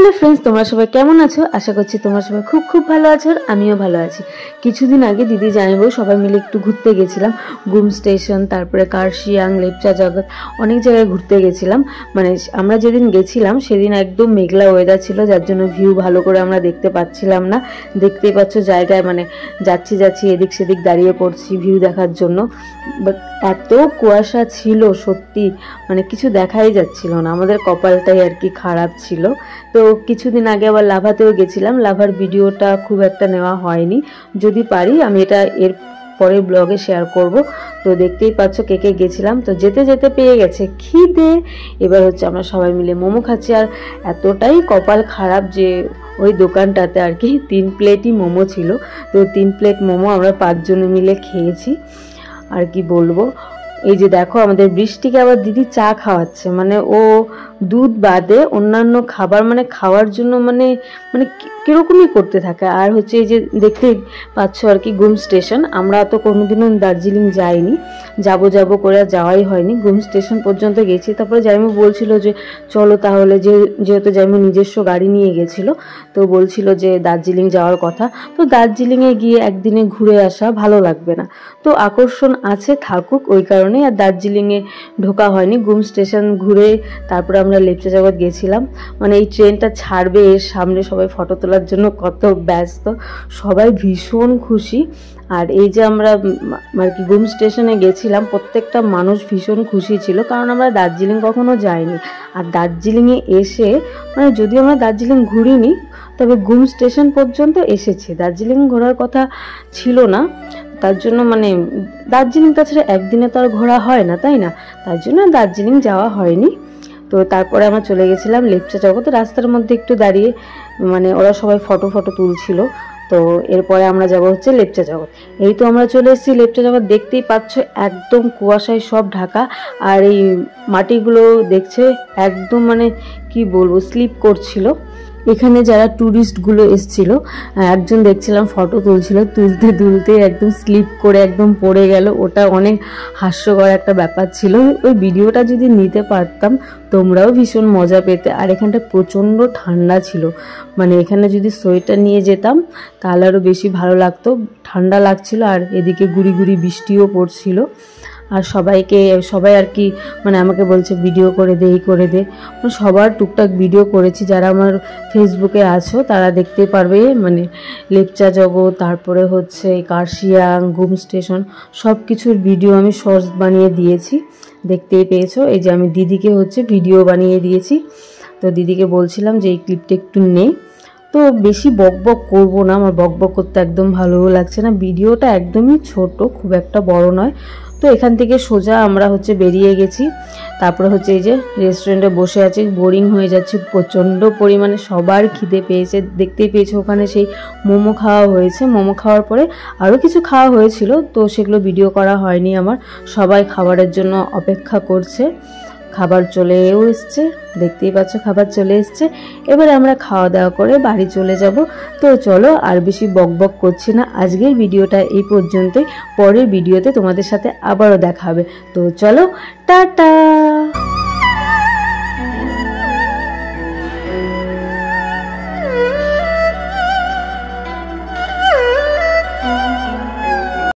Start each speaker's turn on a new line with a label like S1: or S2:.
S1: Hello friends তোমরা সবাই কেমন আছো আশা করছি তোমরা সবাই খুব খুব ভালো আছো আর আমিও ভালো আছি। কিছুদিন আগে দিদি জানাবো সবাই মিলে একটু ঘুরতে গেছিলাম গুম স্টেশন তারপরে কার্শিয়াং লেপচা জগৎ অনেক জায়গায় ঘুরতে গেছিলাম। মানে আমরা যেদিন গেছিলাম সেদিন একদম মেঘলা ওয়েদার ছিল যার জন্য ভিউ ভালো করে আমরা দেখতে পাচ্ছিলাম না। দেখতেই পাচ্ছ জায়গায় মানে যাচ্ছি এদিক সেদিক দাঁড়িয়ে পড়ছি ভিউ দেখার জন্য, বাট এত কুয়াশা ছিল সত্যি মানে কিছু দেখাই যাচ্ছিল না। আমাদের কপালটাই আর কি খারাপ ছিল। তো কিছুদিন আগে আবার লাভাতেও গেছিলাম, লাভার ভিডিওটা খুব একটা নেওয়া হয়নি, যদি পারি আমি এটা এর পরে ব্লগে শেয়ার করব। তো দেখতেই পাচ্ছ কে কে গেছিলাম। তো যেতে যেতে পেয়ে গেছে খিদে, এবার হচ্ছে আমরা সবাই মিলে মোমো খাচ্ছি। আর এতটাই কপাল খারাপ যে ওই দোকানটাতে আর কি 3 প্লেটই মোমো ছিল। তো 3 প্লেট মোমো আমরা 5 জনে মিলে খেয়েছি। আর কি বলবো, এই যে দেখো আমাদের বৃষ্টিকে আবার দিদি চা খাওয়াচ্ছে, মানে ও দুধ বাদে অন্যান্য খাবার মানে খাওয়ার জন্য মানে মানে কিরকমই করতে থাকে। আর হচ্ছে এই যে দেখতে পাচ্ছ আর কি গুম স্টেশন, আমরা তো কোনোদিনও দার্জিলিং যাইনি, যাব করে যাওয়াই হয়নি। গুম স্টেশন পর্যন্ত গেছি, তারপরে জাইমু বলছিল যে চলো তাহলে, যেহেতু জাইমু নিজস্ব গাড়ি নিয়ে গেছিলো তো বলছিল যে দার্জিলিং যাওয়ার কথা। তো দার্জিলিংয়ে গিয়ে একদিনে ঘুরে আসা ভালো লাগবে না, তো আকর্ষণ আছে থাকুক ওই কারণে আর দার্জিলিংয়ে ঢোকা হয়নি। গুম স্টেশন ঘুরে তারপরে আমরা লেপচা জগৎ গেছিলাম। মানে এই ট্রেনটা ছাড়বে এর সামনে সবাই ফটো তোলার জন্য কত ব্যস্ত, সবাই ভীষণ খুশি। আর এই যে আমরা আর কি গুম স্টেশনে গেছিলাম, প্রত্যেকটা মানুষ ভীষণ খুশি ছিল, কারণ আমরা দার্জিলিং কখনো যাইনি। আর দার্জিলিংয়ে এসে মানে যদিও আমরা দার্জিলিং ঘুরিনি তবে গুম স্টেশন পর্যন্ত এসেছি, দার্জিলিং ঘোরার কথা ছিল না, তার জন্য মানে দার্জিলিং তাছাড়া একদিনে তো আর ঘোরা হয় না তাই না, তার জন্য দার্জিলিং যাওয়া হয়নি। তো তারপরে আমরা চলে গেছিলাম লেপচা জগৎ। রাস্তার মধ্যে একটু দাঁড়িয়ে মানে ওরা সবাই ফটো তুলছিল। তো এরপরে আমরা যাব হচ্ছে লেপচা জগৎ। এই তো আমরা চলে এসেছি লেপচা জগৎ, দেখতেই পাচ্ছ একদম কুয়াশায় সব ঢাকা। আর এই মাটিগুলো দেখছে একদম মানে কি বলবো স্লিপ করছিল। এখানে যারা ট্যুরিস্টগুলো এসেছিল একজন দেখছিলাম ফটো তুলছিল, তুলতে একদম স্লিপ করে একদম পড়ে গেল, ওটা অনেক হাস্যকর একটা ব্যাপার ছিল। ওই ভিডিওটা যদি নিতে পারতাম তোমরাও ভীষণ মজা পেতে। আর এখানটা প্রচণ্ড ঠান্ডা ছিল, মানে এখানে যদি সোয়েটার নিয়ে যেতাম তাহলে আরও বেশি ভালো লাগতো, ঠান্ডা লাগছিল। আর এদিকে গুড়ি গুড়ি বৃষ্টিও পড়ছিল। আর সবাই আর কি মানে আমাকে বলছে ভিডিও করে দে এই করে দে, মানে সবার টুকটাক ভিডিও করেছি। যারা আমার ফেসবুকে আছো তারা দেখতে পারবে, মানে লেপচা জগৎ তারপরে হচ্ছে কার্শিয়াং গুম স্টেশন সব কিছুর ভিডিও আমি শর্টস বানিয়ে দিয়েছি, দেখতেই পেয়েছো। এই যে আমি দিদিকে হচ্ছে ভিডিও বানিয়ে দিয়েছি। তো দিদিকে বলছিলাম যে এই ক্লিপটা একটু নে। তো বেশি বকবক করবো না, আমার বকবক করতে একদম ভালোও লাগছে না, ভিডিওটা একদমই ছোট খুব একটা বড় নয়। তো এখান থেকে সোজা আমরা হচ্ছে বেরিয়ে গেছি। তারপরে হচ্ছে এই যে রেস্টুরেন্টে বসে আছি, বোরিং হয়ে যাচ্ছে প্রচণ্ড পরিমাণে, সবার খিদে পেয়েছে, দেখতেই পেয়েছে ওখানে সেই মোমো খাওয়া হয়েছে। মোমো খাওয়ার পরে আরও কিছু খাওয়া হয়েছিল, তো সেগুলো ভিডিও করা হয়নি আমার। সবাই খাবারের জন্য অপেক্ষা করছে, খাবার চলেও এসছে, দেখতেই পাচ্ছ খাবার চলে এসছে। এবারে আমরা খাওয়া দাওয়া করে বাড়ি চলে যাব। তো চলো আর বেশি বকবক করছি না, আজকের ভিডিওটা এই পর্যন্তই, পরের ভিডিওতে তোমাদের সাথে আবারও দেখা হবে। তো চলো টাটা।